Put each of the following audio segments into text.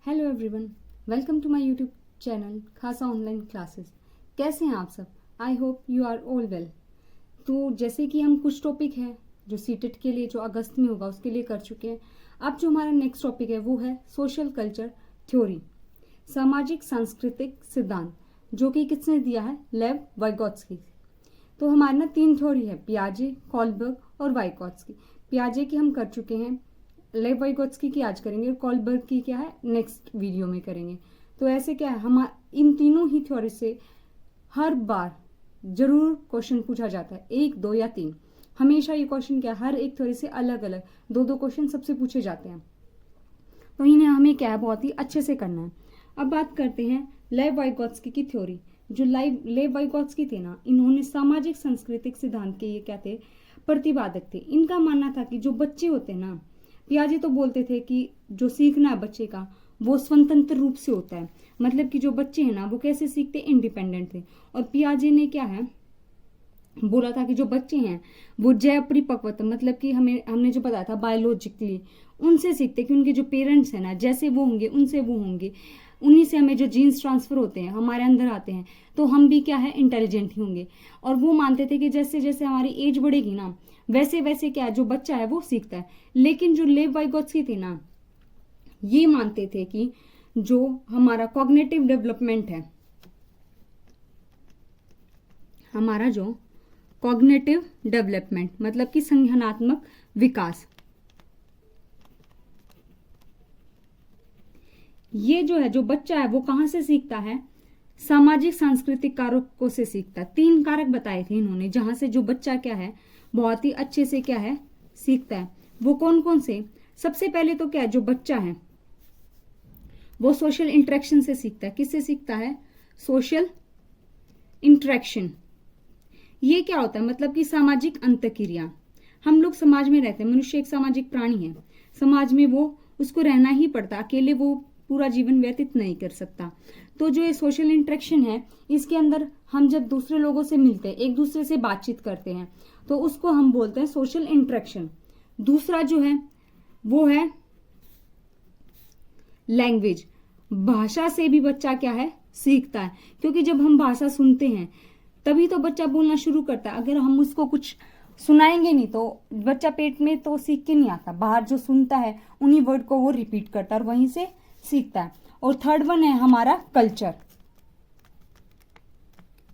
Hello everyone, welcome to my YouTube channel Khasa online classes. कैसे हैं आप सब? I hope you are all well. तो जैसे कि हम कुछ टॉपिक है जो सीटेट के लिए जो अगस्त में होगा उसके लिए कर चुके हैं। अब जो हमारा नेक्स्ट टॉपिक है वो है सोशल कल्चर थ्योरी, सामाजिक सांस्कृतिक सिद्धांत, जो कि किसने दिया है? लेव वाइगोत्स्की। तो हमारे ना 3 थ्योरी है, पियाजे, कोलबर्ग और वाइगोत्स्की। पियाजे की हम कर चुके हैं, लेव वाइगोत्स्की की आज करेंगे और कोलबर्ग की क्या है नेक्स्ट वीडियो में करेंगे। तो ऐसे क्या है, हम इन तीनों ही थ्योरी से हर बार जरूर क्वेश्चन पूछा जाता है, 1, 2 या 3। हमेशा ये क्वेश्चन क्या है, हर एक थ्योरी से अलग अलग 2-2 क्वेश्चन सबसे पूछे जाते हैं। तो इन्हें हमें क्या है बहुत ही अच्छे से करना है। अब बात करते हैं लेव वाइगोत्स्की की थ्योरी। जो लेव वाइगोत्स्की थे ना, इन्होंने सामाजिक सांस्कृतिक सिद्धांत के ये क्या थे, प्रतिपादक थे। इनका मानना था कि जो बच्चे होते हैं ना, पियाजे तो बोलते थे कि जो सीखना है बच्चे का वो स्वतंत्र रूप से होता है, मतलब कि जो बच्चे हैं ना वो कैसे सीखते, इंडिपेंडेंट थे। और पियाजे ने क्या है बोला था कि जो बच्चे हैं वो जय परिपक्वता, मतलब कि हमने जो बताया था बायोलॉजिकली उनसे सीखते, कि उनके जो पेरेंट्स हैं ना जैसे वो होंगे उनसे वो होंगे, उन्हीं से हमें जो जीन्स ट्रांसफर होते हैं हमारे अंदर आते हैं, तो हम भी क्या है इंटेलिजेंट ही होंगे। और वो मानते थे कि जैसे जैसे हमारी एज बढ़ेगी ना वैसे वैसे क्या जो बच्चा है वो सीखता है। लेकिन जो लेव वाइगोत्स्की थे ना, ये मानते थे कि जो हमारा कॉग्निटिव डेवलपमेंट है, हमारा जो कॉग्निटिव डेवलपमेंट मतलब कि संज्ञानात्मक विकास, ये जो है जो बच्चा है वो कहां से सीखता है, सामाजिक सांस्कृतिक कारकों से सीखता है। 3 कारक बताए थे इन्होंने जहां से जो बच्चा क्या है बहुत ही अच्छे से क्या है सीखता है। वो कौन कौन से? सबसे पहले तो क्या है, जो बच्चा है वो सोशल इंटरेक्शन से सीखता है। किससे सीखता है? Social interaction. ये क्या होता है, मतलब कि सामाजिक अंतःक्रिया। हम लोग समाज में रहते हैं, मनुष्य एक सामाजिक प्राणी है, समाज में वो उसको रहना ही पड़ता, अकेले वो पूरा जीवन व्यतीत नहीं कर सकता। तो जो ये सोशल इंटरेक्शन है इसके अंदर हम जब दूसरे लोगों से मिलते हैं, एक दूसरे से बातचीत करते हैं, तो उसको हम बोलते हैं सोशल इंटरेक्शन। दूसरा जो है वो है लैंग्वेज। भाषा से भी बच्चा क्या है सीखता है, क्योंकि जब हम भाषा सुनते हैं तभी तो बच्चा बोलना शुरू करता है। अगर हम उसको कुछ सुनाएंगे नहीं तो बच्चा पेट में तो सीख के नहीं आता, बाहर जो सुनता है उन्हीं वर्ड को वो रिपीट करता है और वहीं से सीखता है। और थर्ड वन है हमारा कल्चर,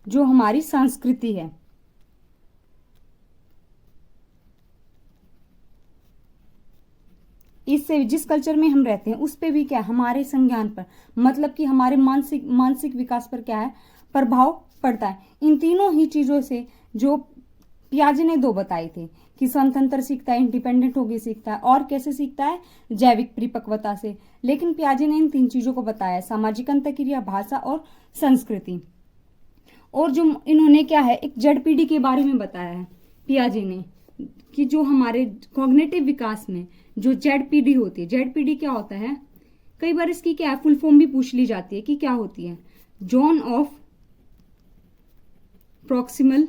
जो हमारी संस्कृति है। इससे जिस कल्चर में हम रहते हैं उस पे भी क्या हमारे संज्ञान पर, मतलब कि हमारे मानसिक विकास पर क्या है प्रभाव पड़ता है। इन तीनों ही चीजों से जो पियाजे ने 2 बताए थे कि स्वतंत्र सीखता है, इंडिपेंडेंट होकर सीखता है, और कैसे सीखता है, जैविक परिपक्वता से। लेकिन पियाजे ने इन 3 चीजों को बताया, सामाजिक अंतःक्रिया, भाषा और संस्कृति। और जो इन्होंने क्या है एक जड़ पीढ़ी के बारे में बताया है पियाजे ने, कि जो हमारे कॉग्निटिव विकास में जो जेड पीढ़ी होती है, जेड पीढ़ी क्या होता है, कई बार इसकी क्या है फुल फॉर्म भी पूछ ली जाती है कि क्या होती है, जोन ऑफ प्रॉक्सिमल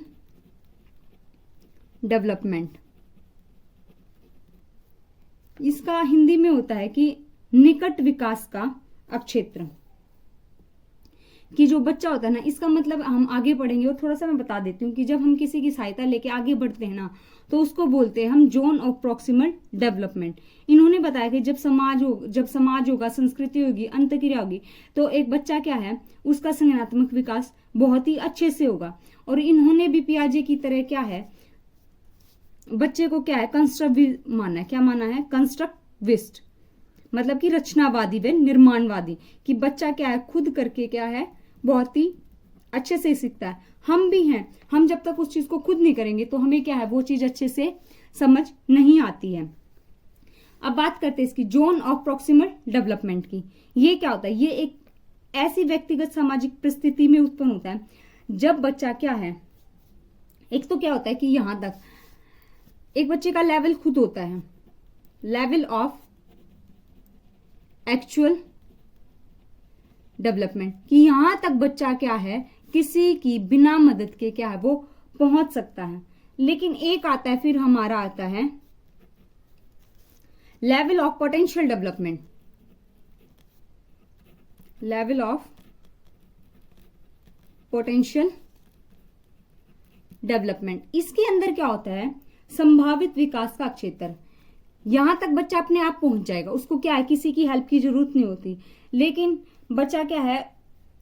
डेवलपमेंट। इसका हिंदी में होता है कि निकट विकास का अक्षेत्र। कि जो बच्चा होता है ना, इसका मतलब हम आगे बढ़ेंगे और थोड़ा सा मैं बता देती हूँ कि जब हम किसी की सहायता लेके आगे बढ़ते हैं ना तो उसको बोलते हैं हम जोन ऑफ प्रॉक्सिमल डेवलपमेंट। इन्होंने बताया कि जब समाज होगा, संस्कृति होगी, अंतःक्रिया होगी, तो एक बच्चा क्या है उसका संज्ञानात्मक विकास बहुत ही अच्छे से होगा। और इन्होंने भी पियाजे की तरह क्या है बच्चे को क्या है कंस्ट्रक्टिव माना है। क्या माना है? कंस्ट्रक्टिविस्ट, मतलब कि रचनावादी व निर्माणवादी, कि बच्चा क्या है खुद करके क्या है बहुत ही अच्छे से सीखता है। हम भी हैं, हम जब तक उस चीज को खुद नहीं करेंगे तो हमें क्या है वो चीज अच्छे से समझ नहीं आती है। अब बात करते हैं इसकी जोन ऑफ प्रॉक्सिमल डेवलपमेंट की। ये क्या होता है? ये एक ऐसी व्यक्तिगत सामाजिक परिस्थिति में उत्पन्न होता है जब बच्चा क्या है, एक तो क्या होता है कि यहां तक एक बच्चे का लेवल खुद होता है, लेवल ऑफ एक्चुअल डेवलपमेंट, कि यहां तक बच्चा क्या है किसी की बिना मदद के क्या है वो पहुंच सकता है। लेकिन एक आता है फिर हमारा आता है level of potential development, level of potential development. इसके अंदर क्या होता है, संभावित विकास का क्षेत्र। यहां तक बच्चा अपने आप पहुंच जाएगा, उसको क्या है, किसी की हेल्प की जरूरत नहीं होती। लेकिन बच्चा क्या है,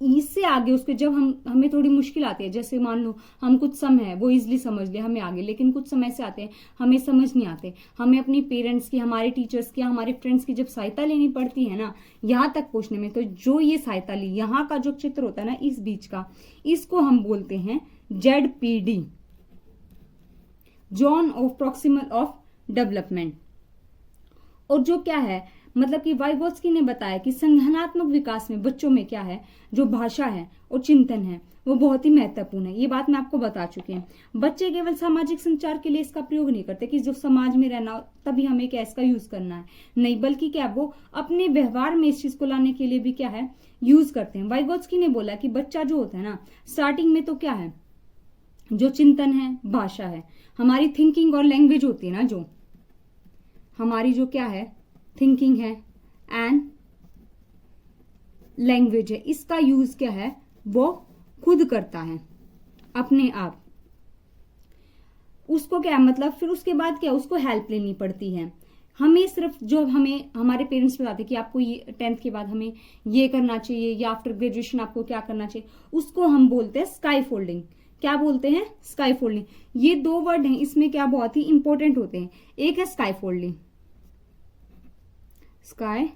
इससे आगे उसके जब हमें थोड़ी मुश्किल आती है, जैसे मान लो हम कुछ समय है वो इजिली समझ ले हमें आगे, लेकिन कुछ समय से आते हैं हमें समझ नहीं आते, हमें अपनी पेरेंट्स की, हमारे टीचर्स की, हमारे फ्रेंड्स की जब सहायता लेनी पड़ती है ना यहां तक पहुंचने में, तो जो ये सहायता ली, यहाँ का जो चित्र होता है ना इस बीच का, इसको हम बोलते हैं ZPD, zone of proximal of development. और जो क्या है, मतलब कि वाइगोत्स्की ने बताया कि संज्ञानात्मक विकास में बच्चों में क्या है, जो भाषा है और चिंतन है वो बहुत ही महत्वपूर्ण है। ये बात मैं आपको बता चुकी हूँ। बच्चे केवल सामाजिक संचार के लिए इसका प्रयोग नहीं करते कि जो समाज में रहना तभी हमें क्या इसका यूज करना है, नहीं, बल्कि क्या वो अपने व्यवहार में इस चीज को लाने के लिए भी क्या है यूज करते हैं। वाइगोत्स्की ने बोला कि बच्चा जो होता है ना स्टार्टिंग में तो क्या है, जो चिंतन है, भाषा है, हमारी थिंकिंग और लैंग्वेज होती है ना, जो हमारी जो क्या है थिंकिंग है एंड लैंग्वेज है, इसका यूज क्या है वो खुद करता है अपने आप। उसको क्या मतलब फिर उसके बाद क्या उसको हेल्प लेनी पड़ती है। हमें सिर्फ जो हमें हमारे पेरेंट्स बताते कि आपको ये 10th के बाद हमें ये करना चाहिए या आफ्टर ग्रेजुएशन आपको क्या करना चाहिए, उसको हम बोलते हैं स्काई फोल्डिंग। क्या बोलते हैं, स्काई फोल्डिंग। ये दो वर्ड हैं, इसमें क्या बहुत ही इंपॉर्टेंट होते हैं। एक है स्काई फोल्डिंग, स्काई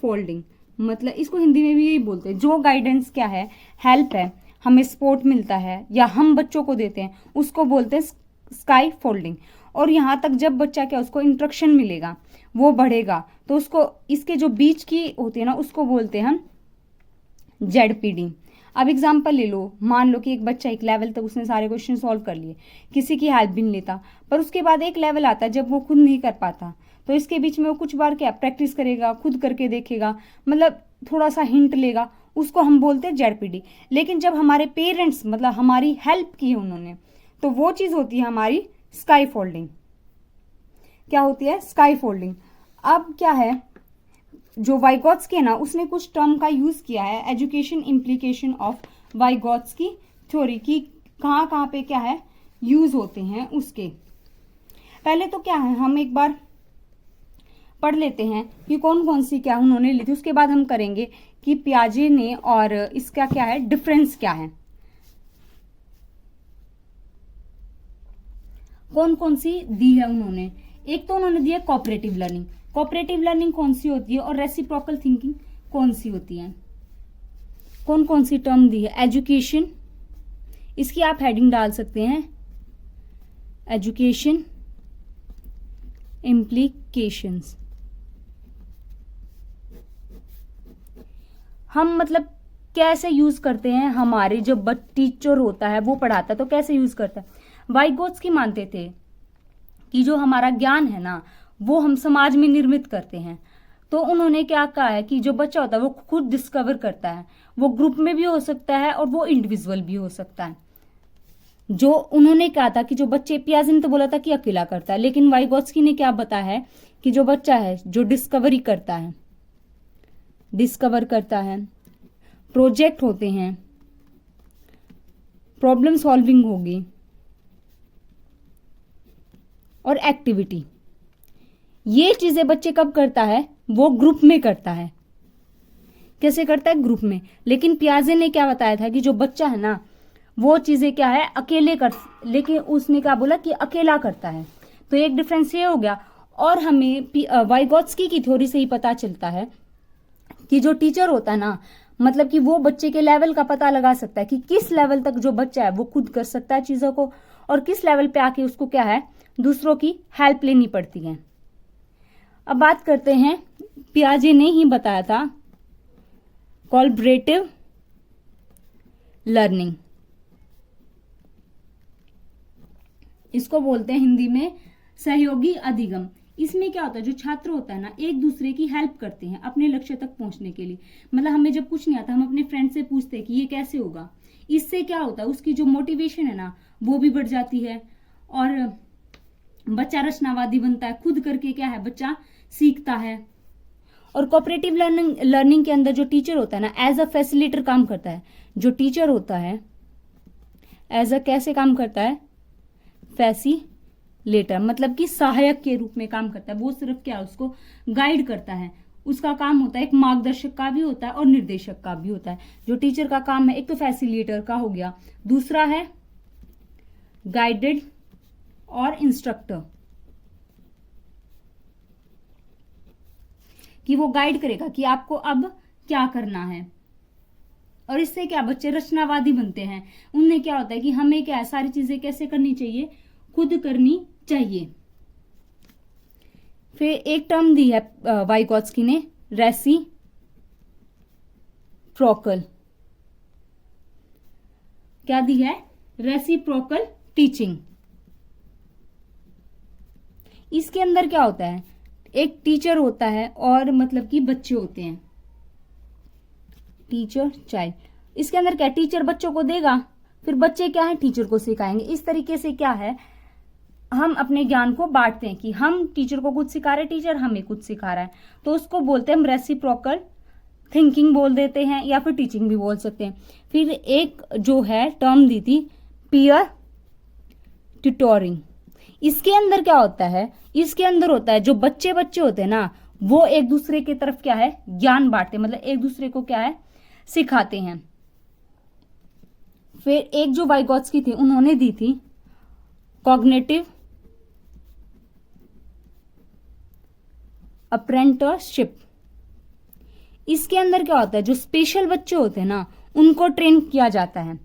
फोल्डिंग मतलब इसको हिंदी में भी यही बोलते हैं, जो गाइडेंस क्या है, हेल्प है, हमें सपोर्ट मिलता है या हम बच्चों को देते हैं उसको बोलते हैं स्काई फोल्डिंग। और यहाँ तक जब बच्चा क्या उसको इंस्ट्रक्शन मिलेगा, वो बढ़ेगा, तो उसको इसके जो बीच की होती है ना उसको बोलते हैं हम ZPD। अब एग्जाम्पल ले लो, मान लो कि एक बच्चा एक लेवल तक उसने सारे क्वेश्चन सॉल्व कर लिए, किसी की हेल्प भी नहीं लेता, पर उसके बाद एक लेवल आता है जब वो खुद नहीं कर पाता, तो इसके बीच में वो कुछ बार क्या प्रैक्टिस करेगा, खुद करके देखेगा, मतलब थोड़ा सा हिंट लेगा, उसको हम बोलते हैं ZPD। लेकिन जब हमारे पेरेंट्स मतलब हमारी हेल्प की है उन्होंने, तो वो चीज होती है हमारी स्काई फोल्डिंग। क्या होती है, स्काई फोल्डिंग। अब क्या है, जो वाइगोत्स्की है ना उसने कुछ टर्म का यूज किया है, education implication of Vygotsky theory की, कहाँ कहाँ पे क्या है यूज होते हैं उसके। पहले तो क्या है हम एक बार पढ़ लेते हैं कि कौन कौन सी क्या उन्होंने ली थी, उसके बाद हम करेंगे कि पियाजे ने और इसका क्या है डिफरेंस क्या है, कौन कौन सी दी है उन्होंने। एक तो उन्होंने दिया कोऑपरेटिव लर्निंग। कोऑपरेटिव लर्निंग कौन सी होती है और रेसिप्रोकल थिंकिंग कौन सी होती है, कौन कौन सी टर्म दी है। एजुकेशन, इसकी आप हेडिंग डाल सकते हैं एजुकेशन इम्प्लीकेशंस। हम मतलब कैसे यूज करते हैं, हमारे जो टीचर होता है वो पढ़ाता है तो कैसे यूज करता है। वाइगोत्स्की मानते थे कि जो हमारा ज्ञान है ना वो हम समाज में निर्मित करते हैं, तो उन्होंने क्या कहा है कि जो बच्चा होता है वो खुद डिस्कवर करता है, वो ग्रुप में भी हो सकता है और वो इंडिविजुअल भी हो सकता है। जो उन्होंने कहा था कि जो बच्चे, पियाजे ने तो बोला था कि अकेला करता है, लेकिन वाइगोत्स्की ने क्या बताया है कि जो बच्चा है जो डिस्कवरी करता है, डिस्कवर करता है, प्रोजेक्ट होते हैं, प्रॉब्लम सॉल्विंग होगी और एक्टिविटी, ये चीजें बच्चे कब करता है, वो ग्रुप में करता है। कैसे करता है, ग्रुप में। लेकिन पियाजे ने क्या बताया था कि जो बच्चा है ना वो चीजें क्या है अकेले कर, लेकिन उसने क्या बोला कि अकेला करता है। तो एक डिफरेंस ये हो गया। और हमें वाइगोत्स्की की थ्योरी से ही पता चलता है कि जो टीचर होता है ना मतलब कि वो बच्चे के लेवल का पता लगा सकता है कि किस लेवल तक जो बच्चा है वो खुद कर सकता है चीजों को, और किस लेवल पे आके उसको क्या है दूसरों की हेल्प लेनी पड़ती है। अब बात करते हैं, पियाजे ने ही बताया था कोलैबोरेटिव लर्निंग, इसको बोलते हैं हिंदी में सहयोगी अधिगम। इसमें क्या होता है, जो छात्र होता है ना एक दूसरे की हेल्प करते हैं अपने लक्ष्य तक पहुंचने के लिए। मतलब हमें जब कुछ नहीं आता हम अपने फ्रेंड से पूछते हैं कि ये कैसे होगा, इससे क्या होता है उसकी जो मोटिवेशन है ना वो भी बढ़ जाती है और बच्चा रचनावादी बनता है, खुद करके क्या है बच्चा सीखता है। और कोऑपरेटिव लर्निंग के अंदर जो टीचर होता है ना, एज अ फैसिलिटेटर काम करता है। जो टीचर होता है एज अ कैसे काम करता है, फैसिलेटर, मतलब कि सहायक के रूप में काम करता है। वो सिर्फ क्या, उसको गाइड करता है। उसका काम होता है, एक मार्गदर्शक का भी होता है और निर्देशक का भी होता है। जो टीचर का काम है, एक तो फैसिलिटेटर का हो गया, दूसरा है गाइडेड और इंस्ट्रक्टर, कि वो गाइड करेगा कि आपको अब क्या करना है। और इससे क्या, बच्चे रचनावादी बनते हैं। उनमें क्या होता है कि हमें क्या है, सारी चीजें कैसे करनी चाहिए, खुद करनी चाहिए। फिर एक टर्म दी है वाइगोत्स्की ने, रेसिप्रोकल। क्या दी है, रेसिप्रोकल टीचिंग। इसके अंदर क्या होता है, एक टीचर होता है और मतलब कि बच्चे होते हैं, टीचर चाइल्ड। इसके अंदर क्या, टीचर बच्चों को देगा, फिर बच्चे क्या है, टीचर को सिखाएंगे। इस तरीके से क्या है, हम अपने ज्ञान को बांटते हैं कि हम टीचर को कुछ सिखा रहे हैं, टीचर हमें कुछ सिखा रहा है। तो उसको बोलते हैं हम रेसिप्रोकल थिंकिंग बोल देते हैं, या फिर टीचिंग भी बोल सकते हैं। फिर एक जो है टर्म दी थी, पीयर ट्यूटोरिंग। इसके अंदर क्या होता है, इसके अंदर होता है जो बच्चे होते हैं ना, वो एक दूसरे की तरफ क्या है, ज्ञान बांटते हैं, मतलब एक दूसरे को क्या है, सिखाते हैं। फिर एक जो वाइगोत्स्की थी, उन्होंने दी थी कॉग्निटिव अप्रेंटिसशिप। इसके अंदर क्या होता है, जो स्पेशल बच्चे होते हैं ना, उनको ट्रेन किया जाता है।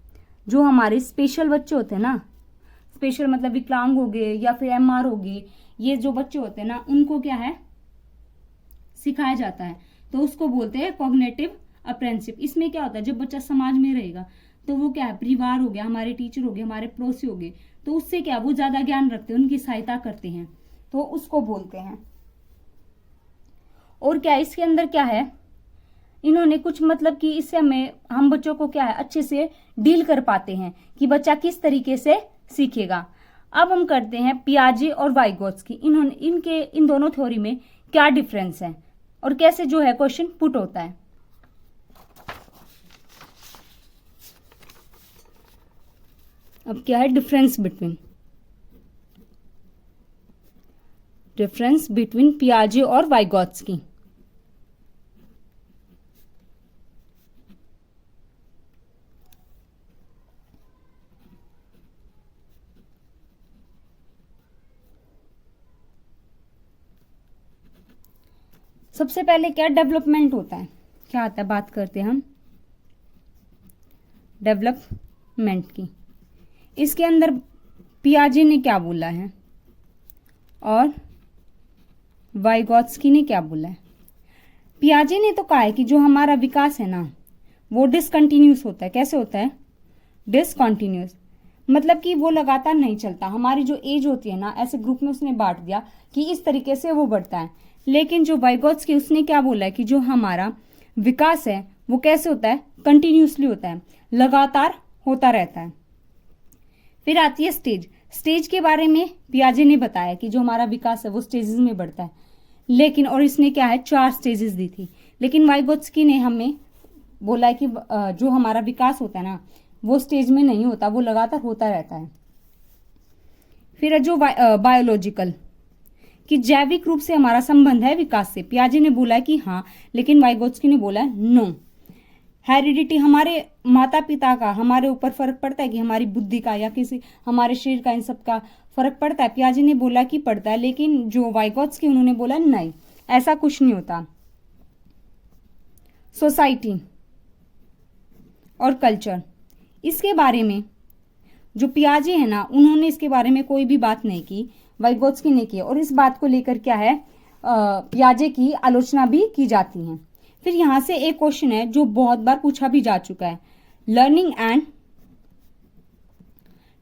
जो हमारे स्पेशल बच्चे होते हैं ना, स्पेशल मतलब विकलांग हो गए या फिर एमआर हो गए, ये जो बच्चे होते हैं ना, उनको क्या है, सिखाया जाता है। तो उसको बोलते हैं कॉग्निटिव अप्रेंटिसशिप। इसमें क्या होता है, जब बच्चा समाज में रहेगा तो वो क्या है, परिवार हो गया, हमारे टीचर हो गए, हमारे पड़ोसी हो गए, तो उससे क्या, वो ज्यादा ज्ञान रखते हैं, उनकी सहायता करते हैं, तो उसको बोलते हैं। और क्या इसके अंदर क्या है, इन्होंने कुछ मतलब कि इससे हम बच्चों को क्या है, अच्छे से डील कर पाते हैं कि बच्चा किस तरीके से सीखेगा। अब हम करते हैं पियाजे और वाइगोत्स्की, इन्होंने इन दोनों थ्योरी में क्या डिफरेंस है और कैसे जो है क्वेश्चन पुट होता है। अब क्या है डिफरेंस बिटवीन पियाजे और वाइगोत्स्की। सबसे पहले क्या डेवलपमेंट होता है, क्या आता है, बात करते हैं हम डेवलपमेंट की। इसके अंदर पियाजे ने क्या बोला है और वाइगोत्स्की ने क्या बोला है। पियाजे ने तो कहा है कि जो हमारा विकास है ना, वो डिसकंटिन्यूस होता है। कैसे होता है, डिसकंटिन्यूस, मतलब कि वो लगातार नहीं चलता। हमारी जो एज होती है ना, ऐसे ग्रुप में उसने बांट दिया कि इस तरीके से वो बढ़ता है। लेकिन जो वाइगोत्स्की, उसने क्या बोला है कि जो हमारा विकास है वो कैसे होता है, कंटिन्यूसली होता है, लगातार होता रहता है। फिर आती है स्टेज के बारे में पियाजे ने बताया कि जो हमारा विकास है वो स्टेजेस में बढ़ता है। लेकिन और इसने क्या है, 4 स्टेजेस दी थी। लेकिन वाइगोत्स्की ने हमें बोला है कि जो हमारा विकास होता है ना, वो स्टेज में नहीं होता, वो लगातार होता रहता है। फिर जो बायोलॉजिकल, कि जैविक रूप से हमारा संबंध है विकास से, पियाजे ने बोला कि हाँ, लेकिन वाइगोत्स्की ने बोला नो। हेरिडिटी, हमारे माता पिता का हमारे ऊपर फर्क पड़ता है कि हमारी बुद्धि का या किसी हमारे शरीर का, इन सब का फर्क पड़ता है। पियाजे ने बोला कि पड़ता है, लेकिन जो वाइगोत्स्की, उन्होंने बोला नहीं, ऐसा कुछ नहीं होता। सोसाइटी और कल्चर, इसके बारे में जो पियाजे है ना, उन्होंने इसके बारे में कोई भी बात नहीं की, वाइगोत्स्की ने की। और इस बात को लेकर क्या है, पियाजे की आलोचना भी की जाती है। फिर यहां से एक क्वेश्चन है जो बहुत बार पूछा भी जा चुका है, लर्निंग एंड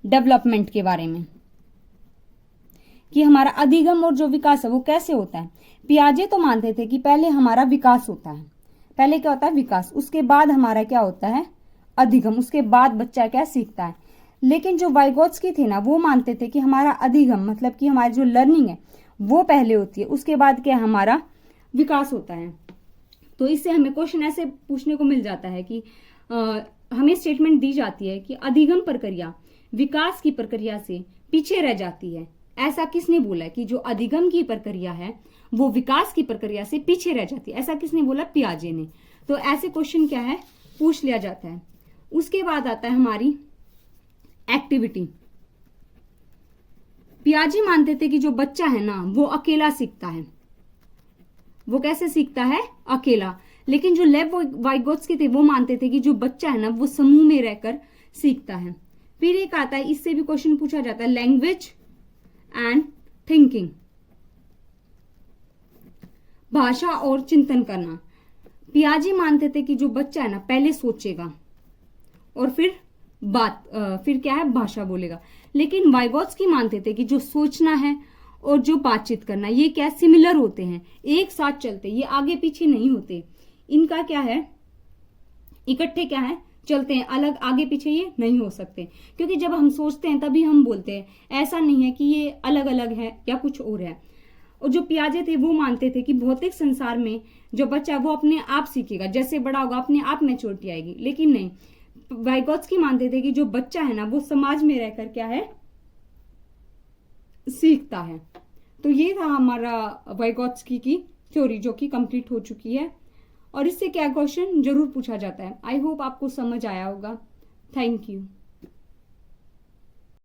डेवलपमेंट के बारे में, कि हमारा अधिगम और जो विकास है वो कैसे होता है। पियाजे तो मानते थे कि पहले हमारा विकास होता है, पहले क्या होता है, विकास, उसके बाद हमारा क्या होता है, अधिगम, उसके बाद बच्चा क्या सीखता है। लेकिन जो वाइगोत्स्की थे ना, वो मानते थे कि हमारा अधिगम, मतलब कि हमारी जो लर्निंग है वो पहले होती है, उसके बाद क्या हमारा विकास होता है। तो इससे हमें क्वेश्चन ऐसे पूछने को मिल जाता है कि हमें स्टेटमेंट दी जाती है कि अधिगम प्रक्रिया विकास की प्रक्रिया से पीछे रह जाती है। ऐसा किसने बोला है कि जो अधिगम की प्रक्रिया है वो विकास की प्रक्रिया से पीछे रह जाती है? ऐसा किसने बोला? पियाजे ने। तो ऐसे क्वेश्चन क्या है, पूछ लिया जाता है। उसके बाद आता है हमारी एक्टिविटी। पियाजे मानते थे कि जो बच्चा है ना वो अकेला सीखता है। वो कैसे सीखता है? अकेला। लेकिन जो लेव वाइगोत्स्की थे वो मानते थे कि जो बच्चा है ना वो समूह में रहकर सीखता है। फिर एक आता है, इससे भी क्वेश्चन पूछा जाता है, लैंग्वेज एंड थिंकिंग, भाषा और चिंतन करना। पियाजे मानते थे कि जो बच्चा है ना पहले सोचेगा और फिर फिर क्या है, भाषा बोलेगा। लेकिन वाइगोत्स्की मानते थे कि जो सोचना है और जो बातचीत करना ये क्या सिमिलर होते हैं, एक साथ चलते, ये आगे पीछे नहीं होते। इनका क्या है, इकट्ठे क्या है, चलते हैं, अलग आगे पीछे ये नहीं हो सकते। क्योंकि जब हम सोचते हैं तभी हम बोलते हैं, ऐसा नहीं है कि ये अलग अलग है या कुछ और है। और जो पियाजे थे वो मानते थे कि भौतिक संसार में जो बच्चा वो अपने आप सीखेगा, जैसे बड़ा होगा अपने आप मैच्योरिटी आएगी। लेकिन नहीं, वाइगोत्स्की मानते थे कि जो बच्चा है ना वो समाज में रहकर क्या है, सीखता है। तो ये था हमारा वाइगोत्स्की की थ्योरी जो कि कंप्लीट हो चुकी है। और इससे क्या क्वेश्चन जरूर पूछा जाता है। आई होप आपको समझ आया होगा। Thank you.